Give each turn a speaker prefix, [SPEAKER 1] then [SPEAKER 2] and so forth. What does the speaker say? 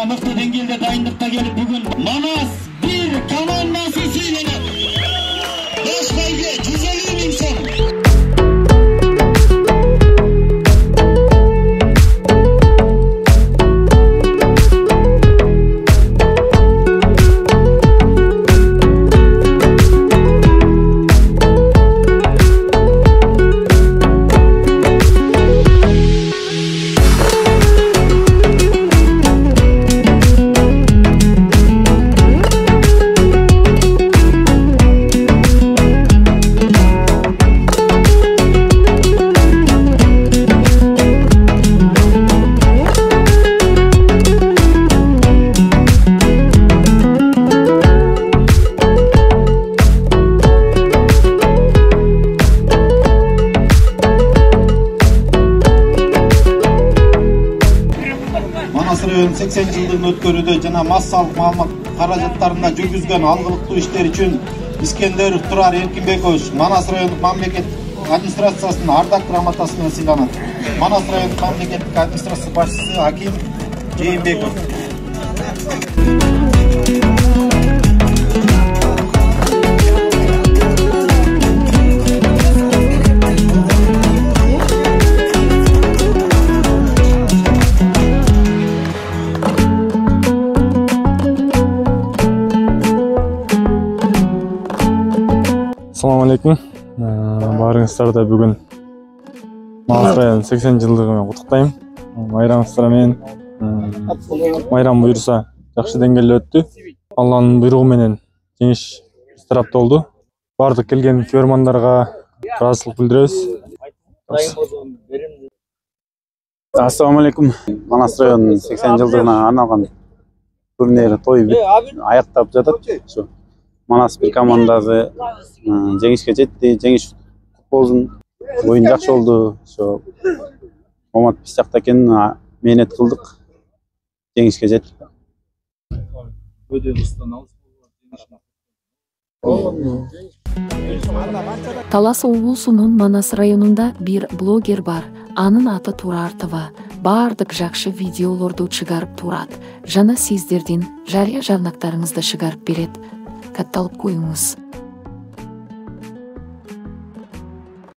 [SPEAKER 1] жана мыкты деңгээлде дайындыкка келип бүгүн Манас 1 командасы сыйланат. Баш байге 150 миң сом.
[SPEAKER 2] Манас районунун 80 жылдыгын өткөрүүдө жана массалык маалымат каражаттарында жүргүзгөн алгылыктуу иштер үчүн Искендеров Турар Эркинбекович Манас райондук мамлекеттик администрациясынын ардак грамотасы менен сыйланат. Манас райондук мамлекеттик администрация башчысы Аким Жээнбеков.
[SPEAKER 3] Assalamu alaikum. Барыңыздарда бүгін Манас районунун 80 жылдыгы менен куттуктайм. Майрамыңыздар менен майрам буюрса жакшы деңгээлде өттү. Алланын буйругу менен жеңиш биз тарапта болду. Бардык келген көрөрмандарга ыраазычылык билдиребиз.
[SPEAKER 4] Assalamu alaikum. Манас районунун 80 жылдыгына арналган турнир той аяктап жатат. Манас 1 командасы жеңишке жетти. Жеңиш болсун. Оюн жакшы болду. Омат биз жакта экен, мээнет кылдык. Жеңишке жеттик.
[SPEAKER 5] Талас облусунун Манас районунда бир блогер бар. Анын аты Турартова. Бардык жакшы видеолорду чыгарып турат. Жана сиздердин жарыя жарнактарыңызды чыгарып берет. Катталып коюңуз.